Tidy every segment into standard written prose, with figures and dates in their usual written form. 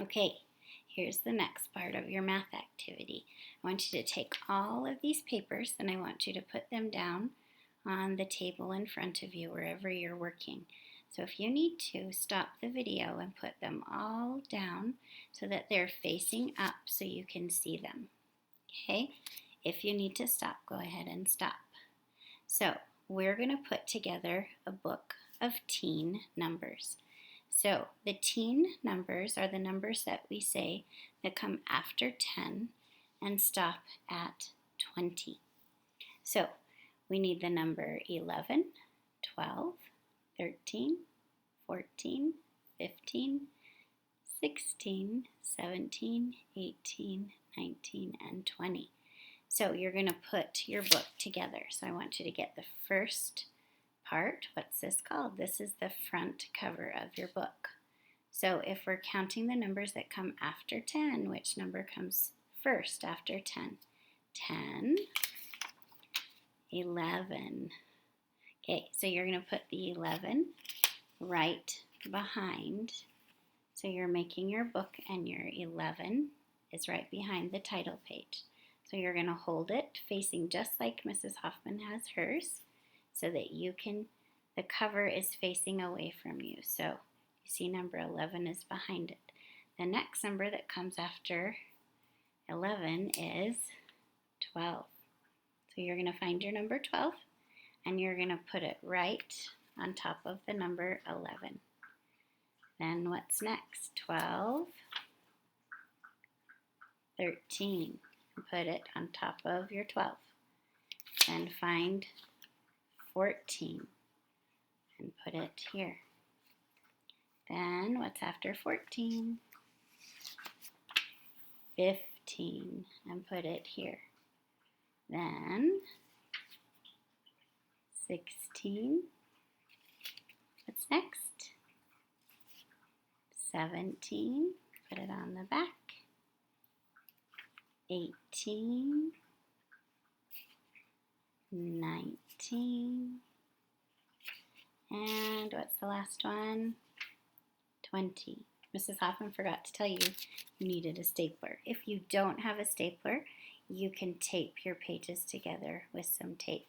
Okay, here's the next part of your math activity. I want you to take all of these papers and I want you to put them down on the table in front of you wherever you're working. So if you need to, stop the video and put them all down so that they're facing up so you can see them. Okay, if you need to stop, go ahead and stop. So we're going to put together a book of teen numbers. So the teen numbers are the numbers that we say that come after 10 and stop at 20. So we need the number 11, 12, 13, 14, 15, 16, 17, 18, 19, and 20. So you're going to put your book together. So I want you to get the first part. What's this called? This is the front cover of your book. So if we're counting the numbers that come after 10, which number comes first after 10? 10, 11. Okay, so you're going to put the 11 right behind. So you're making your book and your 11 is right behind the title page. So you're going to hold it facing just like Mrs. Hoffman has hers so that the cover is facing away from you. So you see number 11 is behind it. The next number that comes after 11 is 12. So you're going to find your number 12 and you're going to put it right on top of the number 11. Then what's next? 12, 13. Put it on top of your 12. Then find 14 and put it here. Then what's after 14? 15 and put it here. Then 16. What's next? 17. Put it on the back. 18, 19, and what's the last one? 20. Mrs. Hoffman forgot to tell you you needed a stapler. If you don't have a stapler, you can tape your pages together with some tape.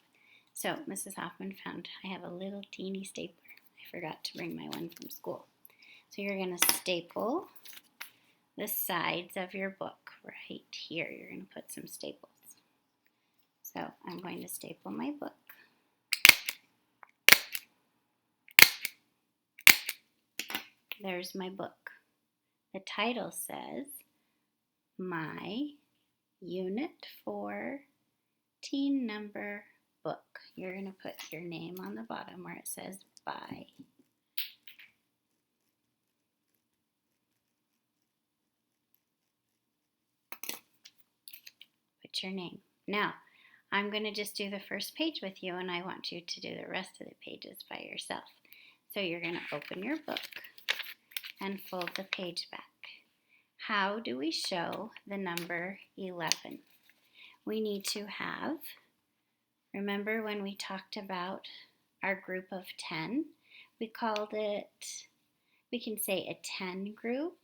So Mrs. Hoffman found I have a little teeny stapler. I forgot to bring my one from school. So you're going to staple the sides of your book right here. You're going to put some staples. So I'm going to staple my book. There's my book. The title says, My Unit 4 Teen Number Book. You're going to put your name on the bottom where it says by. Put your name. Now, I'm going to just do the first page with you and I want you to do the rest of the pages by yourself. So you're going to open your book and fold the page back. How do we show the number 11? We need to have, remember when we talked about our group of 10? We called it, we can say a 10 group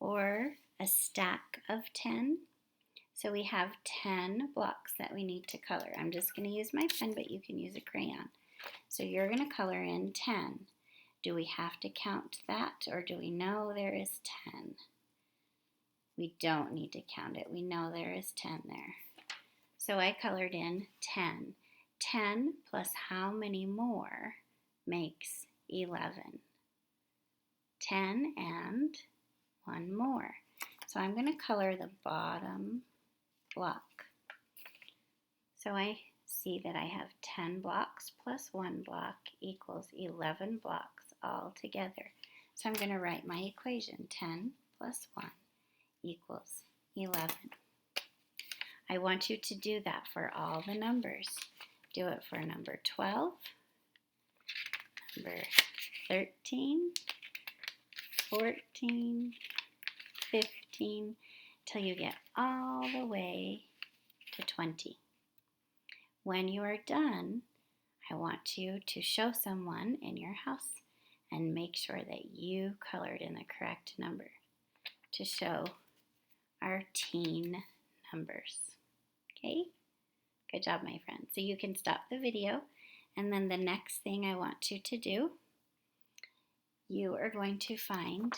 or a stack of 10. So we have 10 blocks that we need to color. I'm just going to use my pen, but you can use a crayon. So you're going to color in 10. Do we have to count that, or do we know there is 10? We don't need to count it. We know there is 10 there. So I colored in 10. 10 plus how many more makes 11? 10 and one more. So I'm going to color the bottom block. So I see that I have 10 blocks plus 1 block equals 11 blocks all together. So I'm going to write my equation. 10 plus 1 equals 11. I want you to do that for all the numbers. Do it for number 12, number 13, 14, 15, till you get all the way to 20. When you are done, I want you to show someone in your house and make sure that you colored in the correct number. to show our teen numbers. Okay? Good job, my friend. So you can stop the video, and then the next thing I want you to do, you are going to find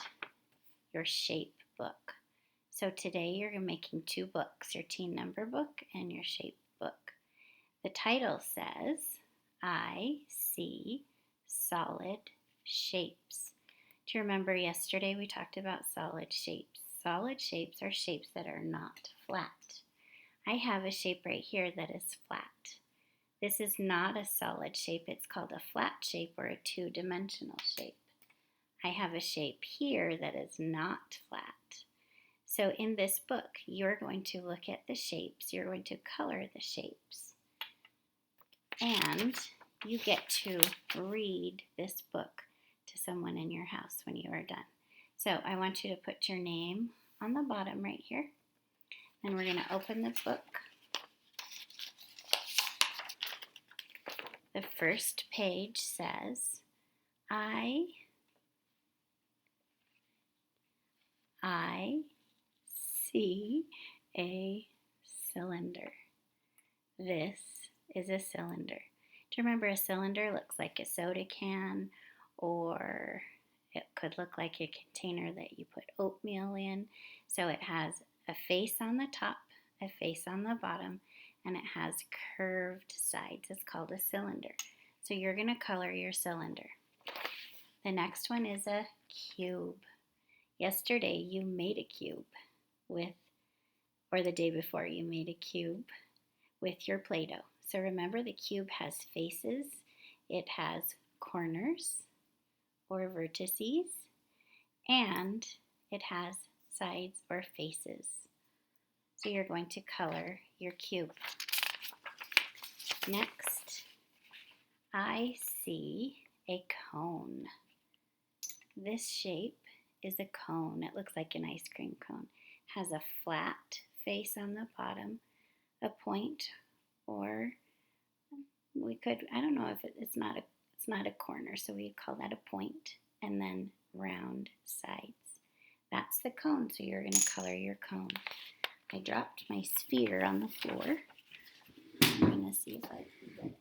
your shape book. So today you're making 2 books, your teen number book and your shape book. The title says, I see solid shapes. Do you remember yesterday we talked about solid shapes? Solid shapes are shapes that are not flat. I have a shape right here that is flat. This is not a solid shape. It's called a flat shape or a 2-dimensional shape. I have a shape here that is not flat. So in this book, you're going to look at the shapes. You're going to color the shapes. And you get to read this book to someone in your house when you are done. So I want you to put your name on the bottom right here. And we're going to open the book. The first page says, I see a cylinder. This is a cylinder. Do you remember a cylinder looks like a soda can, or it could look like a container that you put oatmeal in. So it has a face on the top, a face on the bottom, and it has curved sides. It's called a cylinder. So you're going to color your cylinder. The next one is a cube. Yesterday you made a cube or the day before you made a cube with your Play-Doh. So remember, the cube has faces, it has corners or vertices, and it has sides or faces. So you're going to color your cube. Next, I see a cone. This shape is a cone. It looks like an ice cream cone. It has a flat face on the bottom, a point, or we could, I don't know if it's not a corner, so we'd call that a point, and then round sides. That's the cone, so you're going to color your cone. I dropped my sphere on the floor. I'm going to see if I can get it.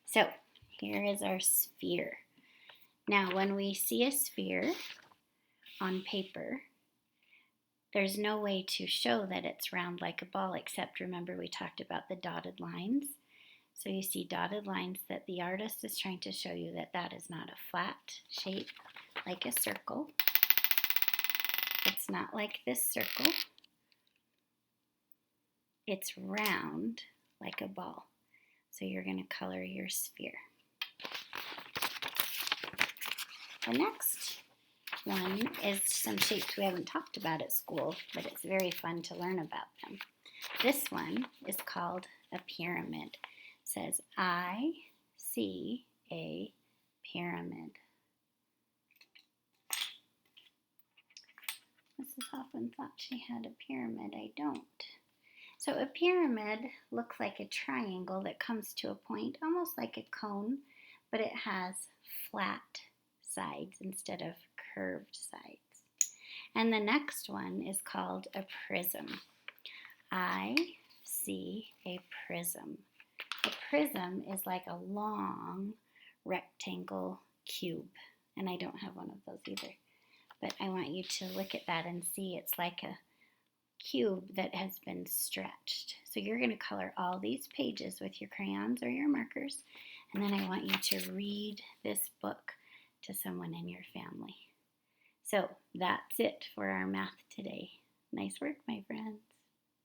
So here is our sphere. Now when we see a sphere on paper, there's no way to show that it's round like a ball, except remember we talked about the dotted lines. So you see dotted lines that the artist is trying to show you that that is not a flat shape like a circle. It's not like this circle. It's round like a ball. So you're going to color your sphere. The next one is some shapes we haven't talked about at school, but it's very fun to learn about them. This one is called a pyramid. It says, I see a pyramid. Mrs. Hoffman thought she had a pyramid. I don't. So a pyramid looks like a triangle that comes to a point, almost like a cone, but it has flat sides instead of curved sides. And the next one is called a prism. I see a prism. A prism is like a long rectangle cube, and I don't have one of those either. But I want you to look at that and see it's like a cube that has been stretched. So you're going to color all these pages with your crayons or your markers, and then I want you to read this book to someone in your family. So that's it for our math today. Nice work, my friends.